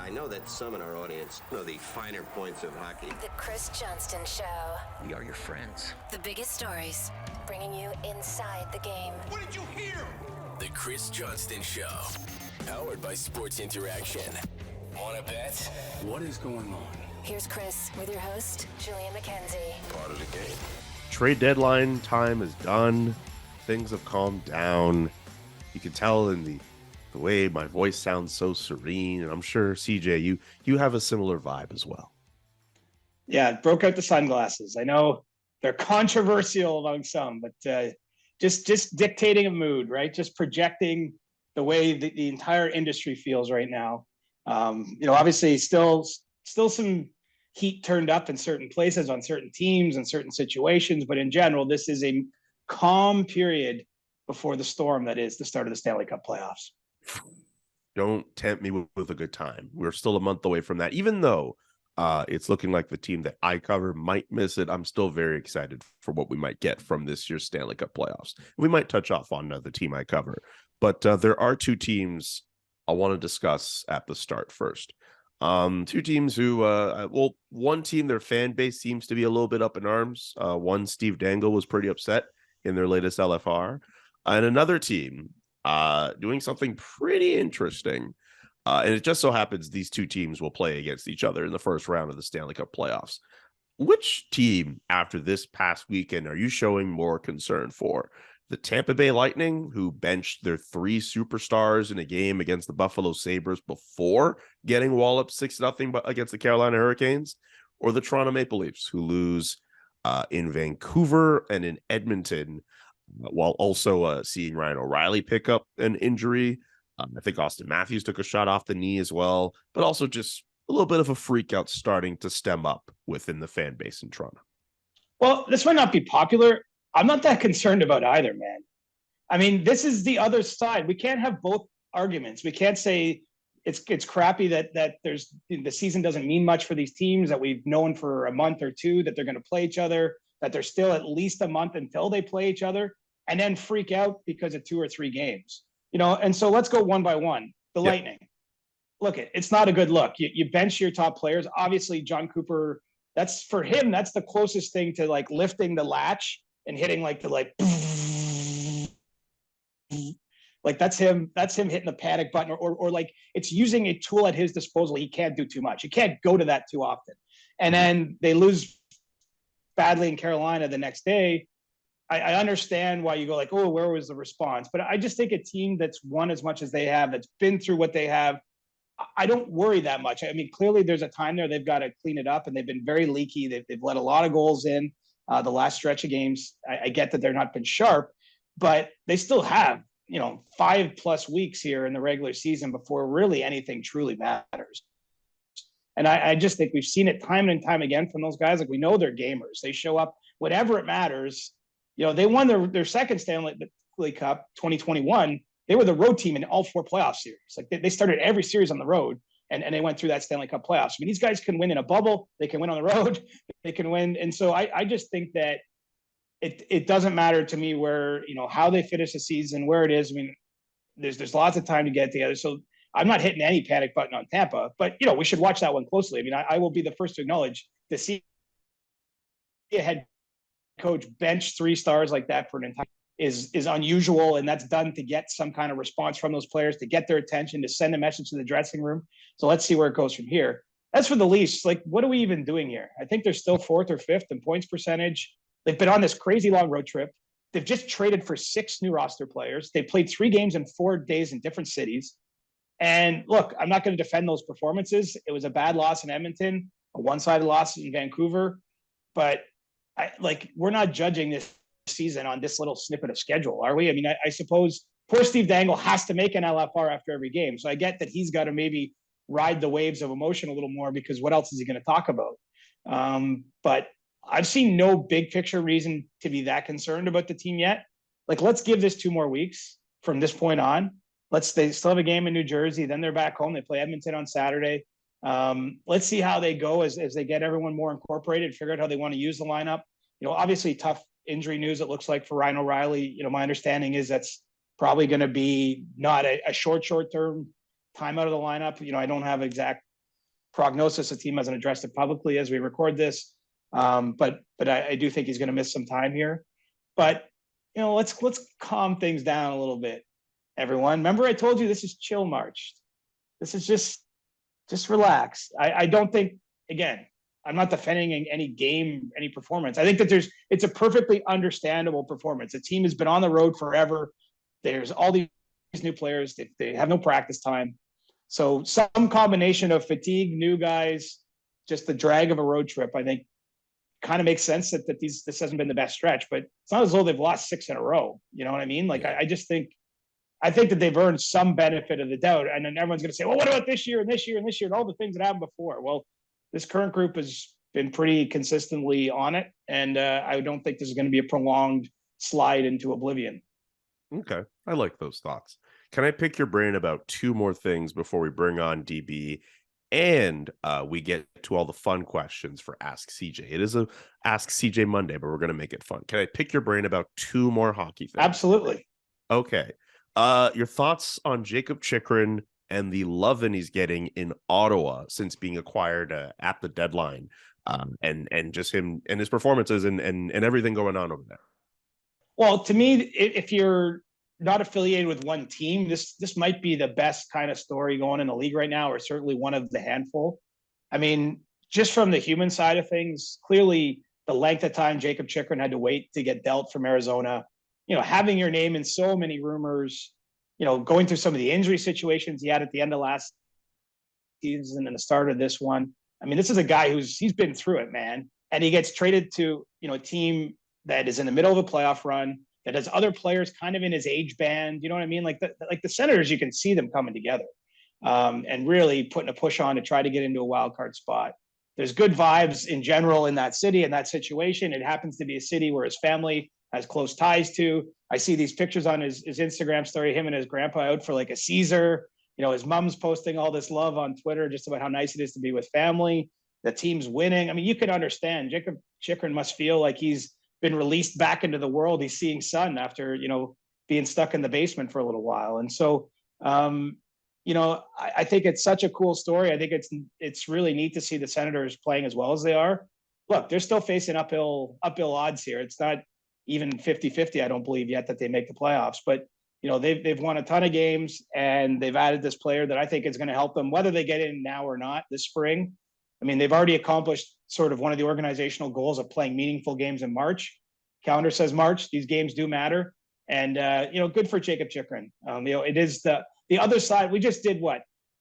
I know that some in our audience know the finer points of hockey. The Chris Johnston Show. We are your friends. The biggest stories, bringing you inside the game. What did you hear? The Chris Johnston Show. Powered by Sports Interaction. Wanna bet? What is going on? Here's Chris with your host, Julian McKenzie. Part of the game. Trade deadline time is done. Things have calmed down. You can tell in the way my voice sounds so serene, and I'm sure CJ, you have a similar vibe as well. Yeah, broke out the sunglasses. I know they're controversial among some, but just dictating a mood, right? Just projecting the way the entire industry feels right now. Obviously still some heat turned up in certain places on certain teams and certain situations, but in general, this is a calm period before the storm that is the start of the Stanley Cup playoffs. Don't tempt me with a good time. We're still a month away from that. Even though it's looking like the team that I cover might miss it, I'm still very excited for what we might get from this year's Stanley Cup playoffs. We might touch off on another team I cover, but there are two teams I want to discuss at the start first. Two teams who, one team, their fan base seems to be a little bit up in arms. One, Steve Dangle, was pretty upset in their latest LFR. And another team doing something pretty interesting. And it just so happens these two teams will play against each other in the first round of the Stanley Cup playoffs. Which team, after this past weekend, are you showing more concern for? The Tampa Bay Lightning, who benched their three superstars in a game against the Buffalo Sabres before getting walloped 6-0 against the Carolina Hurricanes, or the Toronto Maple Leafs, who lose in Vancouver and in Edmonton, while also seeing Ryan O'Reilly pick up an injury. I think Austin Matthews took a shot off the knee as well, but also just a little bit of a freak out starting to stem up within the fan base in Toronto. Well, this might not be popular. I'm not that concerned about either, man. I mean, this is the other side. We can't have both arguments. We can't say it's crappy that there's the season doesn't mean much for these teams, that we've known for a month or two that they're going to play each other, that there's still at least a month until they play each other, and then freak out because of 2 or 3 games. And so let's go one by one. The Lightning. Look, it's not a good look. You bench your top players. Obviously, John Cooper, that's for him, that's the closest thing to like lifting the latch and hitting like that's him hitting the panic button or like it's using a tool at his disposal. He can't do too much. He can't go to that too often. And then they lose badly in Carolina the next day. I understand why you go like, oh, where was the response? But I just think a team that's won as much as they have, that's been through what they have, I don't worry that much. I mean, clearly there's a time there they've got to clean it up, and they've been very leaky. They've let a lot of goals in the last stretch of games. I get that they're not been sharp, but they still have, 5+ weeks here in the regular season before really anything truly matters. And I just think we've seen it time and time again from those guys. Like, we know they're gamers. They show up whenever it matters. They won their second Stanley Cup 2021. They were the road team in all 4 playoff series. Like they started every series on the road, and they went through that Stanley Cup playoffs. I mean, these guys can win in a bubble. They can win on the road. They can win. And so I just think that it doesn't matter to me where, how they finish the season, where it is. I mean, there's lots of time to get together. So I'm not hitting any panic button on Tampa, but, we should watch that one closely. I mean, I will be the first to acknowledge to see a head coach bench 3 stars like that for an entire is unusual, and that's done to get some kind of response from those players, to get their attention, to send a message to the dressing room. So let's see where it goes from here. As for the Leafs, like, what are we even doing here? I think they're still 4th or 5th in points percentage. They've been on this crazy long road trip. They've just traded for 6 new roster players. They played 3 games in 4 days in different cities. And look, I'm not going to defend those performances. It was a bad loss in Edmonton, a one-sided loss in Vancouver, but we're not judging this season on this little snippet of schedule, are we? I mean, I suppose poor Steve Dangle has to make an LFR after every game. So I get that he's got to maybe ride the waves of emotion a little more, because what else is he going to talk about? But I've seen no big picture reason to be that concerned about the team yet. Like, let's give this 2 more weeks from this point on. They still have a game in New Jersey. Then they're back home. They play Edmonton on Saturday. Let's see how they go as they get everyone more incorporated, figure out how they want to use the lineup. Obviously tough injury news, it looks like, for Ryan O'Reilly. My understanding is that's probably going to be not a short-term time out of the lineup. I don't have exact prognosis. The team hasn't addressed it publicly as we record this. But I do think he's going to miss some time here. But, let's calm things down a little bit, everyone. Remember, I told you this is chill March. This is just relax. I don't think, again, I'm not defending any game, any performance. I think that it's a perfectly understandable performance. The team has been on the road forever. There's all these new players. They have no practice time. So some combination of fatigue, new guys, just the drag of a road trip, I think kind of makes sense that this hasn't been the best stretch, but it's not as though they've lost 6 in a row. You know what I mean? Like, I just think, that they've earned some benefit of the doubt. And then everyone's going to say, well, what about this year and this year and this year and all the things that happened before? Well, this current group has been pretty consistently on it. And I don't think this is going to be a prolonged slide into oblivion. Okay. I like those thoughts. Can I pick your brain about 2 more things before we bring on DB and we get to all the fun questions for Ask CJ? It is a Ask CJ Monday, but we're going to make it fun. Can I pick your brain about 2 more hockey things? Absolutely. Okay. Your thoughts on Jakob Chychrun and the loving he's getting in Ottawa since being acquired at the deadline, and just him and his performances and everything going on over there. Well, to me, if you're not affiliated with one team, this might be the best kind of story going in the league right now, or certainly one of the handful. I mean, just from the human side of things, clearly the length of time Jakob Chychrun had to wait to get dealt from Arizona, having your name in so many rumors, going through some of the injury situations he had at the end of last season and the start of this one. I mean, this is a guy he's been through it, man. And he gets traded to, a team that is in the middle of a playoff run, that has other players kind of in his age band. You know what I mean? Like the Senators, you can see them coming together and really putting a push on to try to get into a wild card spot. There's good vibes in general in that city, in that situation. It happens to be a city where his family has close ties to. I see these pictures on his Instagram story, him and his grandpa out for like a Caesar. His mom's posting all this love on Twitter just about how nice it is to be with family. The team's winning. I mean, you can understand Jakob Chychrun must feel like he's been released back into the world. He's seeing sun after, being stuck in the basement for a little while. And so, I think it's such a cool story. I think it's really neat to see the Senators playing as well as they are. Look, they're still facing uphill odds here. It's not even 50-50, I don't believe yet that they make the playoffs, but they've won a ton of games and they've added this player that I think is going to help them, whether they get in now or not this spring. I mean, they've already accomplished sort of one of the organizational goals of playing meaningful games in March. Calendar says March. These games do matter. And, good for Jakob Chychrun. It is the other side. We just did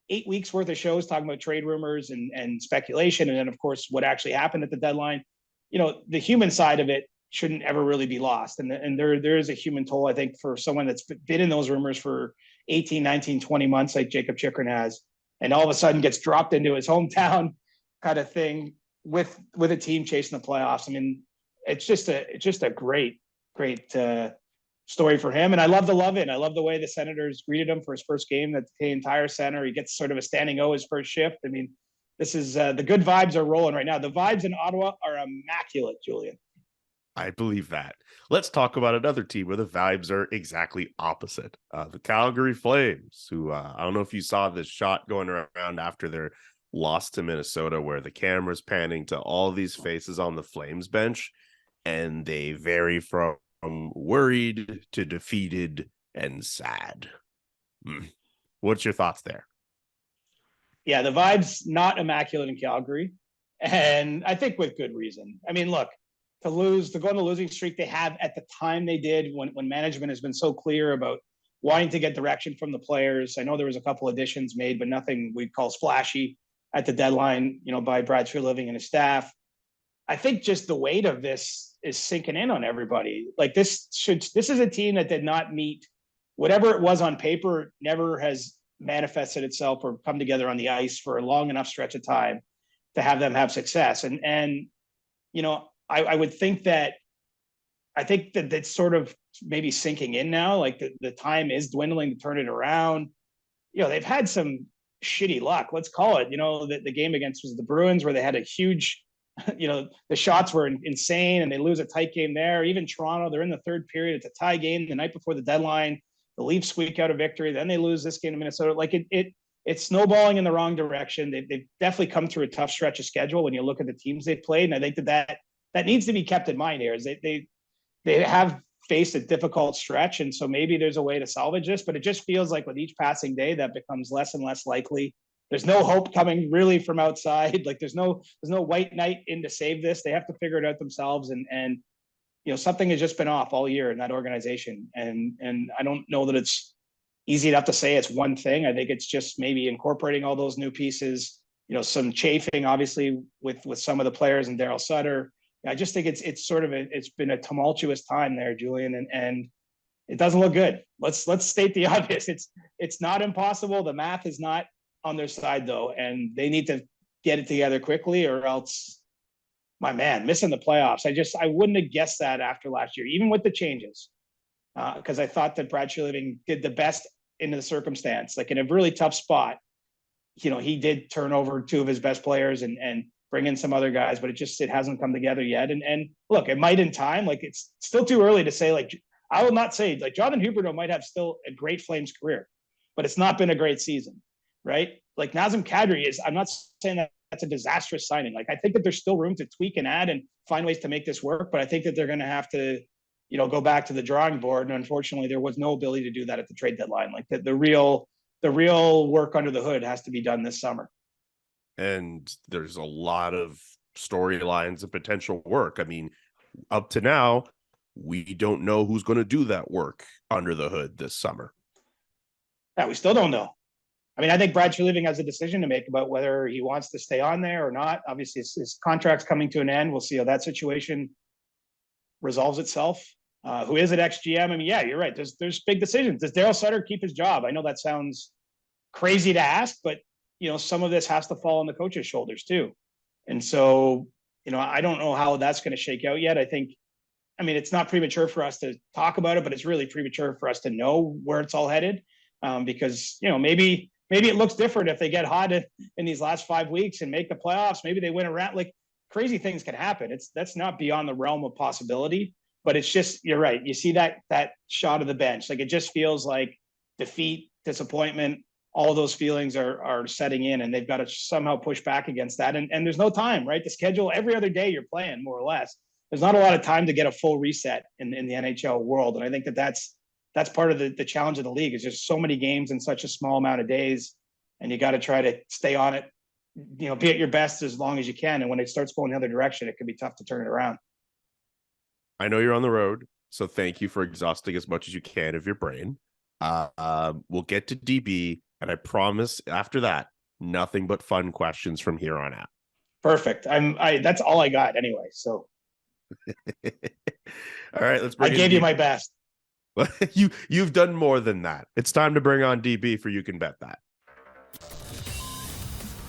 8 weeks worth of shows talking about trade rumors and speculation. And then, of course, what actually happened at the deadline. The human side of it shouldn't ever really be lost. And there is a human toll, I think, for someone that's been in those rumors for 18, 19, 20 months like Jakob Chychrun has, and all of a sudden gets dropped into his hometown kind of thing with a team chasing the playoffs. I mean, it's just a great story for him. And I love the love-in. I love the way the Senators greeted him for his first game at the entire center. He gets sort of a standing O his first shift. I mean, this is the good vibes are rolling right now. The vibes in Ottawa are immaculate, Julian. I believe that. Let's talk about another team where the vibes are exactly opposite. The Calgary Flames, who I don't know if you saw this shot going around after their loss to Minnesota, where the camera's panning to all these faces on the Flames bench, and they vary from worried to defeated and sad. What's your thoughts there? Yeah, the vibe's not immaculate in Calgary, and I think with good reason. I mean, look, to go on the losing streak they have at the time they did, when management has been so clear about wanting to get direction from the players. I know there was a couple additions made, but nothing we'd call splashy at the deadline, by Brad Treliving and his staff. I think just the weight of this is sinking in on everybody. Like this is a team that did not meet whatever it was on paper, never has manifested itself or come together on the ice for a long enough stretch of time to have them have success. And I would think that that's sort of maybe sinking in now. Like the time is dwindling to turn it around. They've had some shitty luck, let's call it. The game against was the Bruins, where they had a huge, the shots were insane and they lose a tight game there. Even Toronto, they're in the third period. It's a tie game the night before the deadline. The Leafs squeak out a victory. Then they lose this game to Minnesota. Like it it's snowballing in the wrong direction. They've definitely come through a tough stretch of schedule when you look at the teams they've played. And I think that needs to be kept in mind here is they have faced a difficult stretch. And so maybe there's a way to salvage this, but it just feels like with each passing day that becomes less and less likely. There's no hope coming really from outside. Like there's no white knight in to save this. They have to figure it out themselves. And something has just been off all year in that organization. And I don't know that it's easy enough to say it's one thing. I think it's just maybe incorporating all those new pieces, some chafing obviously with some of the players and Daryl Sutter. I just think it's sort of it's been a tumultuous time there, Julian, and it doesn't look good. Let's state the obvious. It's not impossible. The math is not on their side though, and they need to get it together quickly, or else, my man, missing the playoffs. I wouldn't have guessed that after last year, even with the changes, because I thought that Brad Treliving did the best into the circumstance, like in a really tough spot. He did turn over two of his best players and bring in some other guys, but it hasn't come together yet. And look, it might in time. Like it's still too early to say. Like I will not say like Jonathan Huberdeau might have still a great Flames career, but it's not been a great season. Right? Like Nazem Kadri is, I'm not saying that that's a disastrous signing. Like I think that there's still room to tweak and add and find ways to make this work, but I think that they're going to have to, go back to the drawing board. And unfortunately, there was no ability to do that at the trade deadline. Like the real work under the hood has to be done this summer. And there's a lot of storylines and potential work. I mean, up to now, we don't know who's going to do that work under the hood this summer. Yeah, we still don't know. I mean, I think Brad Treliving has a decision to make about whether he wants to stay on there or not. Obviously, his contract's coming to an end. We'll see how that situation resolves itself. Who is it, ex-GM? I mean, yeah, you're right. There's big decisions. Does Daryl Sutter keep his job? I know that sounds crazy to ask, but, some of this has to fall on the coach's shoulders too. And so, I don't know how that's going to shake out yet. It's not premature for us to talk about it, but it's really premature for us to know where it's all headed. Because, maybe it looks different if they get hot in these last 5 weeks and make the playoffs. Maybe they win a round. Like crazy things can happen. That's not beyond the realm of possibility, but it's just, you're right. You see that shot of the bench. Like it just feels like defeat, disappointment, all those feelings are setting in, and they've got to somehow push back against that. And there's no time, right? The schedule, every other day you're playing more or less. There's not a lot of time to get a full reset in the NHL world. And I think that's part of the challenge of the league is just so many games in such a small amount of days, and you got to try to stay on it, be at your best as long as you can. And when it starts going the other direction, it can be tough to turn it around. I know you're on the road, so thank you for exhausting as much as you can of your brain. We'll get to DB, and I promise after that, nothing but fun questions from here on out. Perfect. That's all I got anyway. So, all right, let's bring I gave you my best. You've done more than that. It's time to bring on DB for You Can Bet That.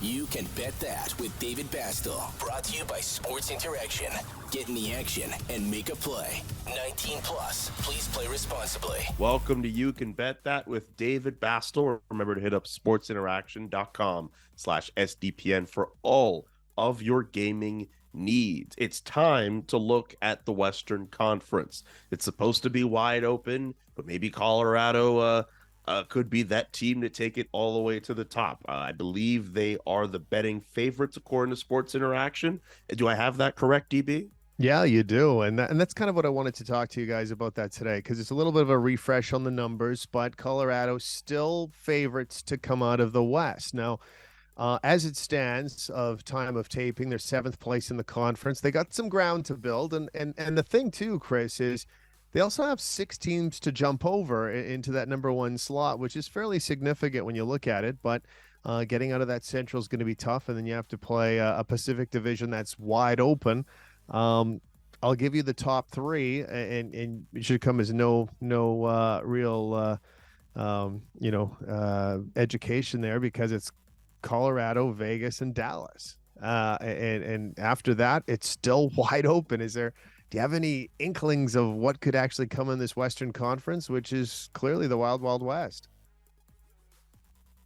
You Can Bet That with David Bastel. Brought to you by Sports Interaction. Get in the action and make a play. 19 plus. Please play responsibly. Welcome to You Can Bet That with David Bastel. Remember to hit up sportsinteraction.com/SDPN for all of your gaming needs. It's time to look at the Western Conference. It's supposed to be wide open, but maybe Colorado could be that team to take it all the way to the top. I believe they are the betting favorites according to Sports Interaction. Do I have that correct, DB? Yeah, you do. And that's kind of what I wanted to talk to you guys about that today, because it's a little bit of a refresh on the numbers, but Colorado still favorites to come out of the West. Now, as it stands of time of taping, they're 7th place in the conference. They got some ground to build. And the thing too, Chris, is they also have 6 teams to jump over into that number 1 slot, which is fairly significant when you look at it. But getting out of that Central is going to be tough. And then you have to play a Pacific Division that's wide open. I'll give you the top 3, and it should come as no real education there, because it's Colorado, Vegas, and Dallas. And after that, it's still wide open. Do you have any inklings of what could actually come in this Western Conference, which is clearly the Wild Wild West?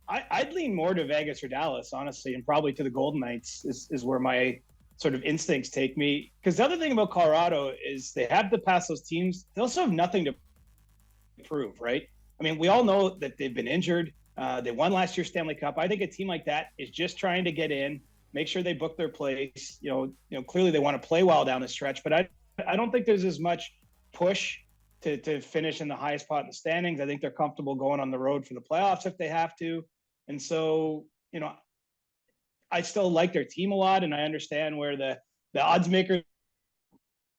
I'd lean more to Vegas or Dallas, honestly, and probably to the Golden Knights is where my sort of instincts take me. Because the other thing about Colorado is they have to pass those teams. They also have nothing to prove, right? I mean, we all know that they've been injured. They won last year's Stanley Cup. I think a team like that is just trying to get in, make sure they book their place. Clearly they want to play well down the stretch, but I don't think there's as much push to finish in the highest spot in the standings. I think they're comfortable going on the road for the playoffs if they have to. And so, I still like their team a lot, and I understand where the odds makers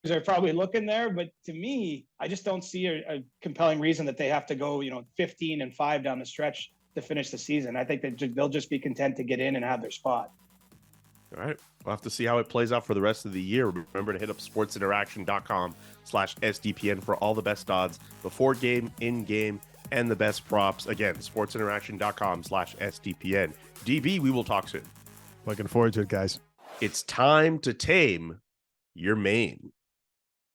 are probably looking there. But to me, I just don't see a compelling reason that they have to go, 15-5 down the stretch to finish the season. I think that they'll just be content to get in and have their spot. All right. We'll have to see how it plays out for the rest of the year. Remember to hit up sportsinteraction.com/SDPN for all the best odds before game, in game, and the best props. Again, sportsinteraction.com/SDPN. DB, we will talk soon. Looking forward to it, guys. It's time to tame your mane.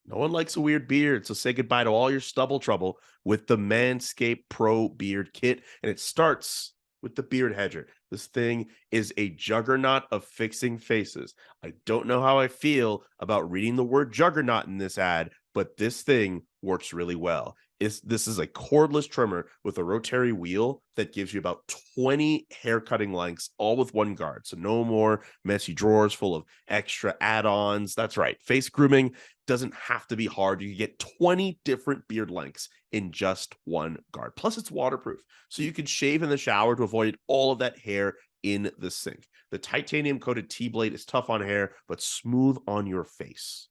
No one likes a weird beard, so say goodbye to all your stubble trouble with the Manscaped Pro Beard Kit, and it starts with the Beard Hedger. This thing is a juggernaut of fixing faces. I don't know how I feel about reading the word juggernaut in this ad, but this thing works really well. This is a cordless trimmer with a rotary wheel that gives you about 20 hair cutting lengths, all with one guard. So no more messy drawers full of extra add-ons. That's right. Face grooming doesn't have to be hard. You can get 20 different beard lengths in just one guard. Plus, it's waterproof, so you can shave in the shower to avoid all of that hair in the sink. The titanium-coated T-blade is tough on hair, but smooth on your face.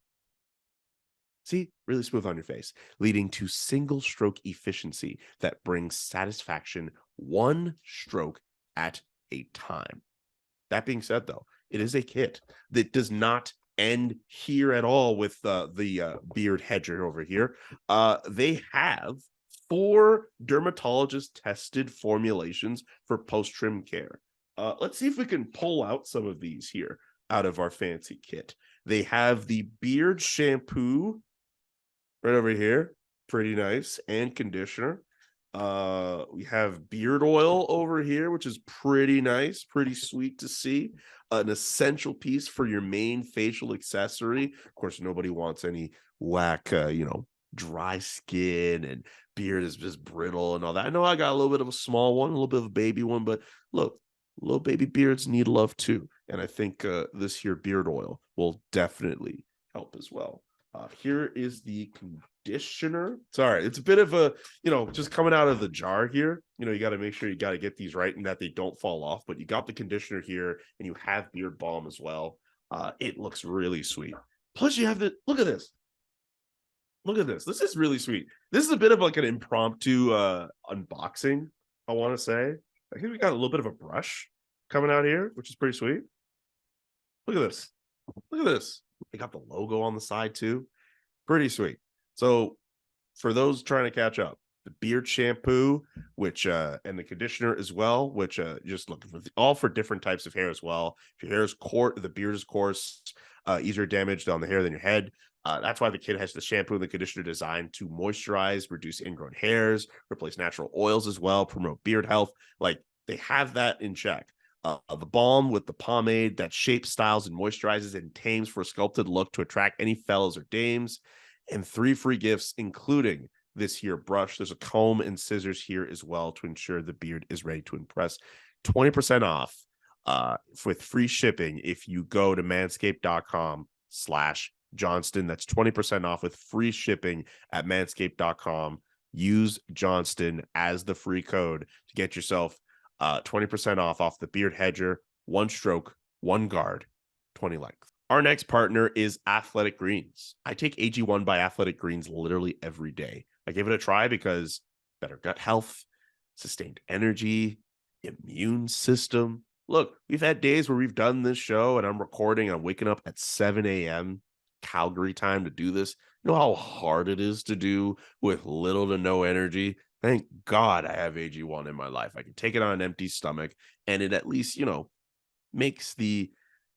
See, really smooth on your face, leading to single stroke efficiency that brings satisfaction one stroke at a time. That being said, though, it is a kit that does not end here at all with the Beard Hedger over here. They have 4 dermatologist-tested formulations for post-trim care. Let's see if we can pull out some of these here out of our fancy kit. They have the beard shampoo right over here, pretty nice, and conditioner. We have beard oil over here, which is pretty nice, pretty sweet to see. An essential piece for your main facial accessory. Of course, nobody wants any whack, dry skin and beard is just brittle and all that. I know I got a little bit of a small one, a little bit of a baby one, but look, little baby beards need love too. And I think this here beard oil will definitely help as well. Here is the conditioner. Sorry, it's a bit of a, just coming out of the jar here. You got to make sure you got to get these right and that they don't fall off. But you got the conditioner here and you have beard balm as well. It looks really sweet. Plus you have look at this. Look at this. This is really sweet. This is a bit of like an impromptu unboxing, I want to say. I think we got a little bit of a brush coming out here, which is pretty sweet. Look at this. Look at this. They got the logo on the side too. Pretty sweet. So for those trying to catch up, the beard shampoo, which and the conditioner as well, which just looking for all for different types of hair as well. If your hair is coarse, the beard is coarse, easier damaged on the hair than your head. That's why the kit has the shampoo and the conditioner designed to moisturize, reduce ingrown hairs, replace natural oils as well, promote beard health. Like they have that in check. The balm with the pomade that shapes, styles, and moisturizes and tames for a sculpted look to attract any fellas or dames. And 3 free gifts, including this here brush. There's a comb and scissors here as well to ensure the beard is ready to impress. 20% off with free shipping if you go to manscaped.com/Johnston. That's 20% off with free shipping at manscaped.com. Use Johnston as the free code to get yourself 20% off the Beard Hedger, 1 stroke, 1 guard, 20 length. Our next partner is Athletic Greens. I take AG1 by Athletic Greens literally every day. I give it a try because better gut health, sustained energy, immune system. Look, we've had days where we've done this show and I'm recording and I'm waking up at 7 a.m. Calgary time to do this. You know how hard it is to do with little to no energy? Thank God I have AG1 in my life. I can take it on an empty stomach, and it at least, makes the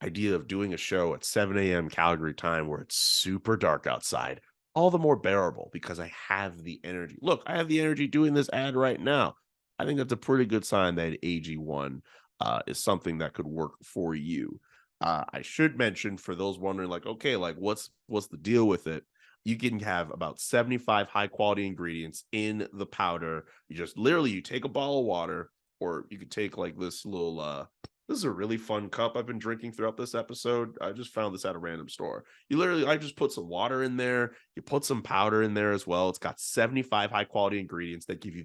idea of doing a show at 7 a.m. Calgary time where it's super dark outside all the more bearable because I have the energy. Look, I have the energy doing this ad right now. I think that's a pretty good sign that AG1 is something that could work for you. I should mention for those wondering, what's the deal with it? You can have about 75 high quality ingredients in the powder. You take a bottle of water, or you could take like this little this is a really fun cup I've been drinking throughout this episode. I just found this at a random store. I just put some water in there. You put some powder in there as well. It's got 75 high quality ingredients that give you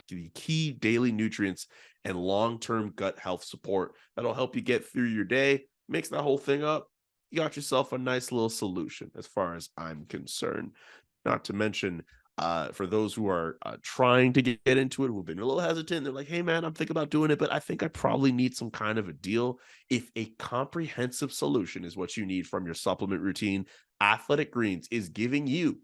the key daily nutrients and long-term gut health support that'll help you get through your day. Mix that whole thing up. You got yourself a nice little solution as far as I'm concerned. Not to mention, for those who are trying to get into it, who've been a little hesitant, they're like, hey man, I'm thinking about doing it, but I think I probably need some kind of a deal. If a comprehensive solution is what you need from your supplement routine, Athletic Greens is giving you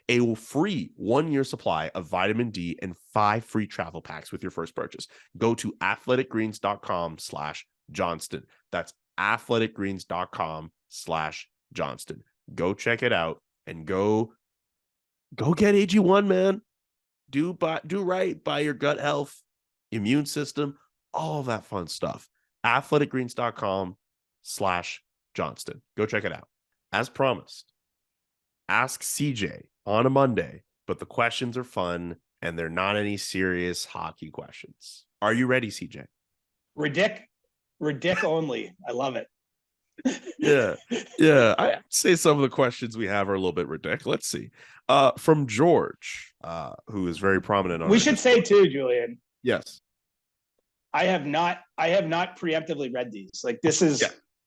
a free 1-year supply of vitamin D and 5 free travel packs with your first purchase. Go to athleticgreens.com/Johnston. That's athleticgreens.com/Johnston. Go check it out and go get AG1, man. Do right by your gut health, immune system, all that fun stuff. athleticgreens.com/Johnston. Go check it out. As promised, ask CJ on a Monday, but the questions are fun and they're not any serious hockey questions. Are you ready, CJ? Ridic only. I love it. Yeah. I'd say some of the questions we have are a little bit ridiculous. Let's see. From George, who is very prominent on We should say too, Julian. Yes. I have not preemptively read these. Like this is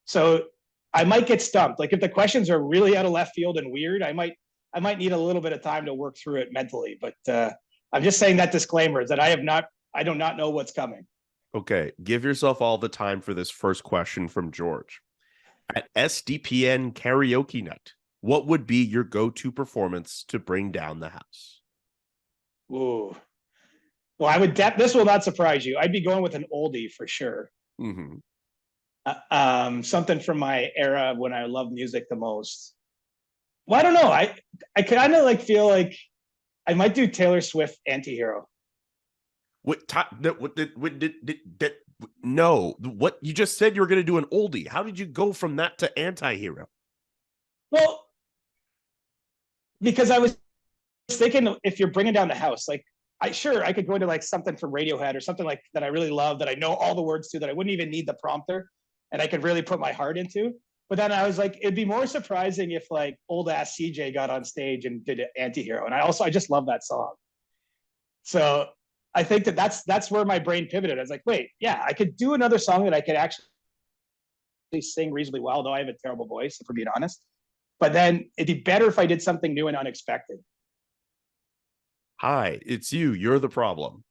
so I might get stumped. Like if the questions are really out of left field and weird, I might need a little bit of time to work through it mentally. But I'm just saying that disclaimer is that I do not know what's coming. Okay. Give yourself all the time for this first question from George. At SDPN karaoke night, what would be your go-to performance to bring down the house? Ooh. Well, I would. This will not surprise you. I'd be going with an oldie for sure. Mm-hmm. Something from my era when I loved music the most. Well, I don't know. I kind of like feel like I might do Taylor Swift Anti-Hero. No, what you just said you were going to do an oldie. How did you go from that to Anti-Hero? Well, because I was thinking if you're bringing down the house, like I could go into like something from Radiohead or something like that I really love that I know all the words to that I wouldn't even need the prompter and I could really put my heart into. But then I was like, it'd be more surprising if like old ass CJ got on stage and did an Anti-Hero. And I just love that song. So I think that's where my brain pivoted. I was like, wait, yeah, I could do another song that I could actually sing reasonably well, though I have a terrible voice, if we're being honest. But then it'd be better if I did something new and unexpected. Hi, it's you. You're the problem.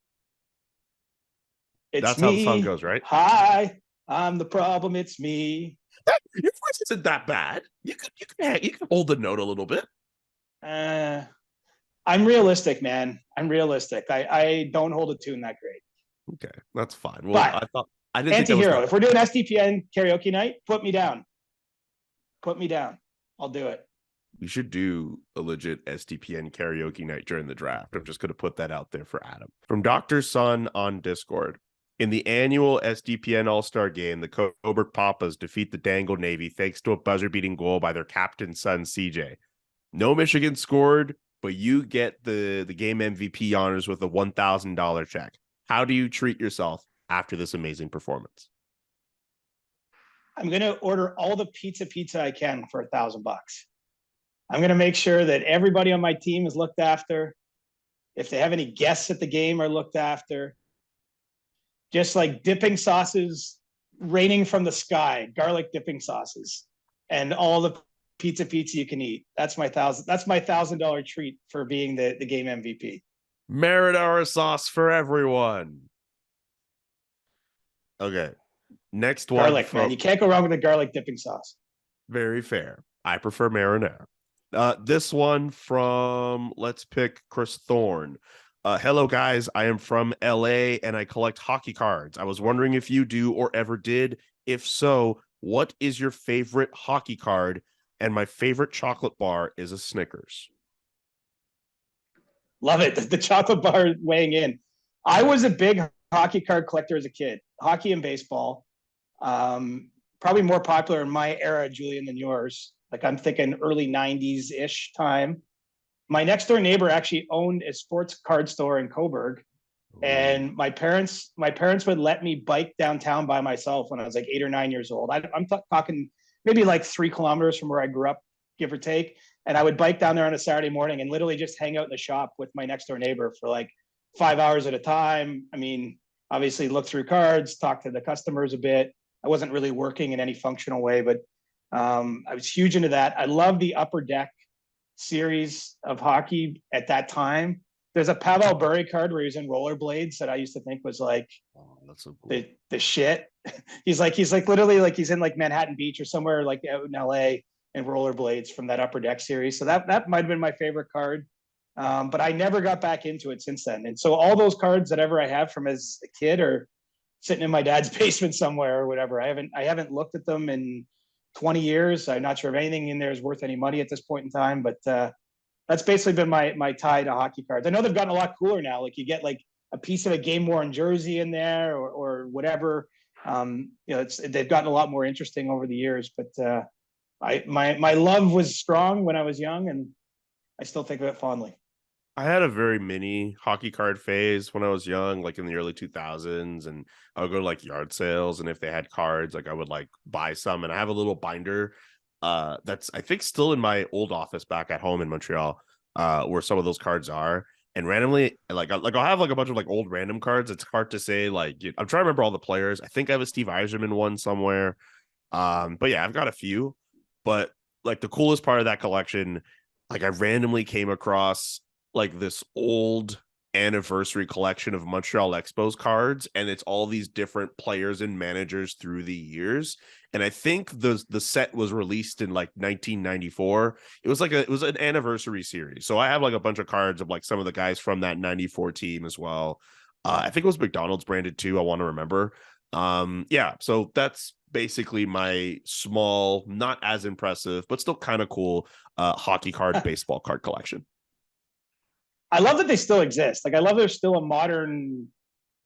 That's how the song goes, right? Hi, I'm the problem. It's me. Your voice isn't that bad. You can hold the note a little bit. I'm realistic, man. I'm realistic. I don't hold a tune that great. Okay, that's fine. Well, I didn't Anti-Hero. If we're doing SDPN karaoke night, put me down. Put me down. I'll do it. We should do a legit SDPN karaoke night during the draft. I'm just going to put that out there for Adam. From Dr. Sun on Discord. In the annual SDPN All-Star Game, the Coburg Papas defeat the Dangle Navy thanks to a buzzer-beating goal by their captain's son, CJ. No Michigan scored, but you get the game MVP honors with a $1,000 check. How do you treat yourself after this amazing performance? I'm going to order all the pizza I can for $1,000. I'm going to make sure that everybody on my team is looked after. If they have any guests at the game are looked after. Just like dipping sauces raining from the sky, garlic dipping sauces, and all the pizza you can eat. That's my $1,000 treat for being the game MVP. Marinara sauce for everyone. Okay. Next one. Garlic, man. You can't go wrong with a garlic dipping sauce. Very fair. I prefer marinara. This one from, let's pick Chris Thorne. Hello, guys. I am from LA and I collect hockey cards. I was wondering if you do or ever did. If so, what is your favorite hockey card? And my favorite chocolate bar is a Snickers. Love it. The chocolate bar weighing in. I was a big hockey card collector as a kid. Hockey and baseball. Probably more popular in my era, Julian, than yours. Like I'm thinking early 90s-ish time. My next door neighbor actually owned a sports card store in Coburg. And my parents would let me bike downtown by myself when I was like 8 or 9 years old. I'm talking maybe like 3 kilometers from where I grew up, give or take. And I would bike down there on a Saturday morning and literally just hang out in the shop with my next door neighbor for like 5 hours at a time. I mean, obviously look through cards, talk to the customers a bit. I wasn't really working in any functional way, but I was huge into that. I love the Upper Deck series of hockey at that time. There's a Pavel Bure card where he's in rollerblades that I used to think was like that's so cool. the shit. he's like literally like he's in like Manhattan Beach or somewhere like out in LA in rollerblades from that Upper Deck series. So that might have been my favorite card. But I never got back into it since then. And so all those cards that ever I have from as a kid are sitting in my dad's basement somewhere or whatever. I haven't looked at them in 20 years. I'm not sure if anything in there is worth any money at this point in time, but that's basically been my tie to hockey cards. I know they've gotten a lot cooler now. Like you get like a piece of a game worn jersey in there or whatever. They've gotten a lot more interesting over the years, but my love was strong when I was young and I still think of it fondly. I had a very mini hockey card phase when I was young, like in the early 2000s, and I would go to like yard sales, and if they had cards, like I would like buy some, and I have a little binder that's I think still in my old office back at home in Montreal, where some of those cards are. And randomly, like I'll have like a bunch of like old random cards. It's hard to say. Like I'm trying to remember all the players. I think I have a Steve Yzerman one somewhere. But yeah, I've got a few. But like the coolest part of that collection, like I randomly came across like this old anniversary collection of Montreal Expos cards, and it's all these different players and managers through the years. And I think the set was released in like 1994. It was an anniversary series. So I have like a bunch of cards of like some of the guys from that 94 team as well. I think it was McDonald's branded too. I want to remember. Yeah. So that's basically my small, not as impressive, but still kind of cool hockey card, baseball card collection. I love that they still exist. Like I love there's still a modern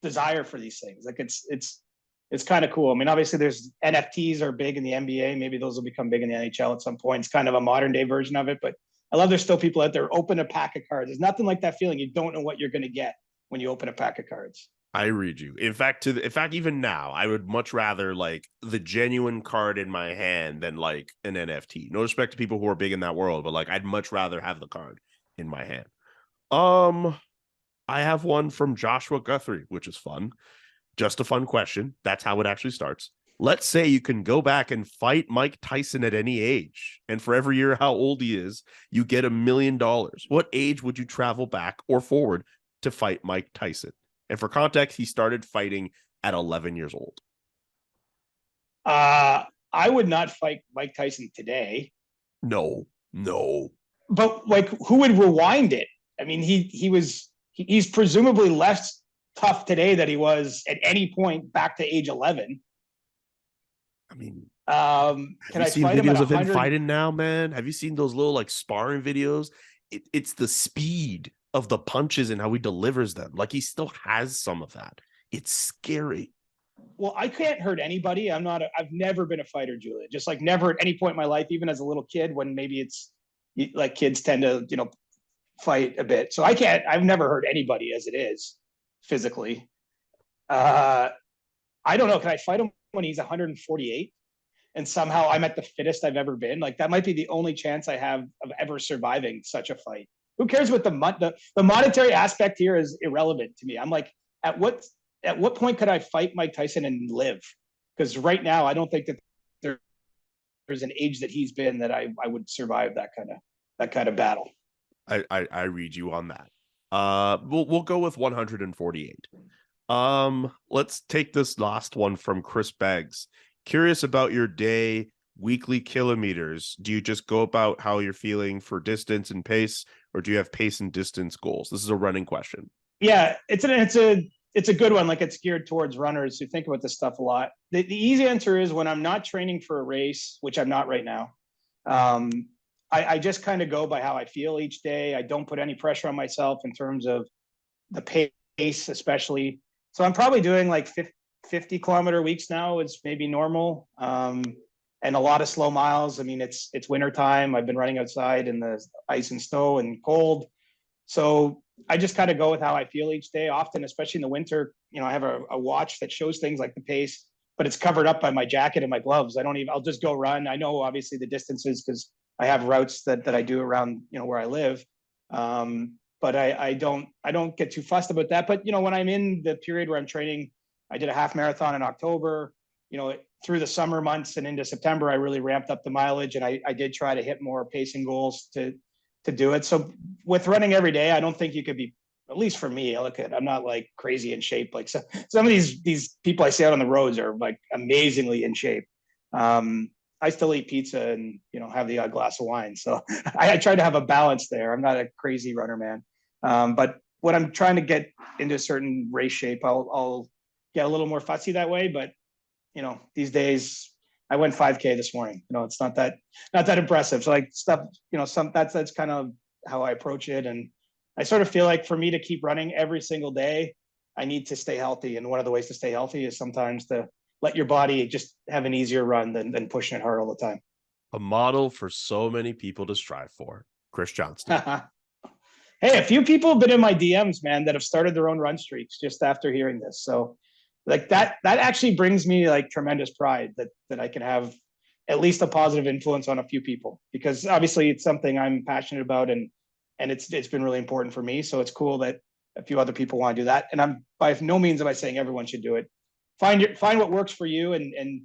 desire for these things. Like it's kind of cool. I mean, obviously there's NFTs are big in the NBA. Maybe those will become big in the NHL at some point. It's kind of a modern day version of it, but I love there's still people out there open a pack of cards. There's nothing like that feeling. You don't know what you're going to get when you open a pack of cards. I read you. In fact, even now, I would much rather like the genuine card in my hand than like an NFT. No respect to people who are big in that world, but like I'd much rather have the card in my hand. I have one from Joshua Guthrie, which is fun. Just a fun question. That's how it actually starts. Let's say you can go back and fight Mike Tyson at any age, and for every year how old he is, you get $1 million. What age would you travel back or forward to fight Mike Tyson? And for context, he started fighting at 11 years old. I would not fight Mike Tyson today. No. But like, who would rewind it? I mean, he's presumably less tough today than he was at any point back to age 11. I mean, can I seen fight videos him of him fighting now, man? Have you seen those little like sparring videos? It's the speed of the punches and how he delivers them. Like he still has some of that. It's scary. Well, I can't hurt anybody. I've never been a fighter, Julia. Just like never at any point in my life, even as a little kid, when maybe it's like kids tend to, fight a bit. So I've never hurt anybody as it is physically. I don't know. Can I fight him when he's 148 and somehow I'm at the fittest I've ever been? Like that might be the only chance I have of ever surviving such a fight. Who cares what the monetary aspect here is irrelevant to me. I'm like, at what point could I fight Mike Tyson and live? Because right now I don't think that there's an age that he's been that I would survive that kind of battle. I read you on that. We'll go with 148. Let's take this last one from Chris Beggs. Curious about your day, weekly kilometers. Do you just go about how you're feeling for distance and pace, or do you have pace and distance goals? This is a running question. Yeah, it's a good one. Like it's geared towards runners who think about this stuff a lot. The easy answer is when I'm not training for a race, which I'm not right now. I just kind of go by how I feel each day. I don't put any pressure on myself in terms of the pace, especially. So I'm probably doing like 50 kilometer weeks now. It's maybe normal. And a lot of slow miles. I mean, it's winter time. I've been running outside in the ice and snow and cold. So I just kind of go with how I feel each day. Often, especially in the winter, I have a watch that shows things like the pace, but it's covered up by my jacket and my gloves. I'll just go run. I know obviously the distances because I have routes that I do around, where I live. But I don't get too fussed about that. But, when I'm in the period where I'm training, I did a half marathon in October, through the summer months and into September, I really ramped up the mileage, and I did try to hit more pacing goals to do it. So with running every day, I don't think you could be, at least for me, I'm not like crazy in shape. Like some of these people I see out on the roads are like amazingly in shape. I still eat pizza and, have the odd glass of wine. So I try to have a balance there. I'm not a crazy runner, man. But when I'm trying to get into a certain race shape, I'll get a little more fussy that way. But, these days I went 5K this morning, it's not that impressive. So like stuff, that's kind of how I approach it. And I sort of feel like for me to keep running every single day, I need to stay healthy. And one of the ways to stay healthy is sometimes to let your body just have an easier run than pushing it hard all the time. A model for so many people to strive for. Chris Johnston. Hey, a few people have been in my DMs, man, that have started their own run streaks just after hearing this. So like that actually brings me like tremendous pride that I can have at least a positive influence on a few people, because obviously it's something I'm passionate about and it's been really important for me. So it's cool that a few other people want to do that. And I'm by no means am I saying everyone should do it. Find what works for you and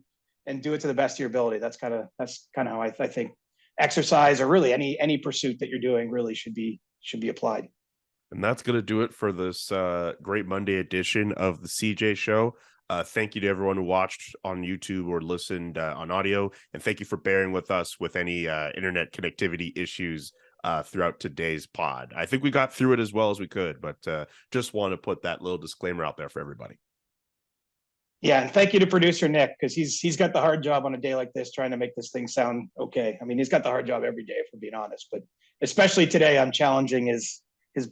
do it to the best of your ability. That's kind of how I think exercise, or really any pursuit that you're doing, really should be applied. And that's going to do it for this great Monday edition of the CJ Show. Thank you to everyone who watched on YouTube or listened on audio. And thank you for bearing with us with any internet connectivity issues throughout today's pod. I think we got through it as well as we could, but just want to put that little disclaimer out there for everybody. Yeah, and thank you to producer Nick, because he's got the hard job on a day like this trying to make this thing sound okay. I mean, he's got the hard job every day, if we're being honest, but especially today, I'm challenging his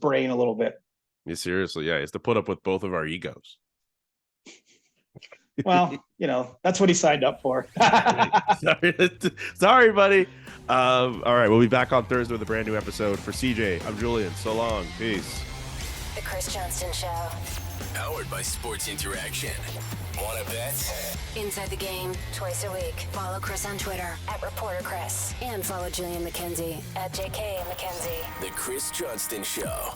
brain a little bit. Yeah, seriously, yeah, it's to put up with both of our egos. Well, that's what he signed up for. Sorry, buddy. All right, we'll be back on Thursday with a brand new episode. For CJ, I'm Julian. So long. Peace. The Chris Johnston Show. Powered by Sports Interaction. Wanna bet? Inside the Game, twice a week. Follow Chris on Twitter @ReporterChris. And follow Julian McKenzie @JKMcKenzie. The Chris Johnston Show.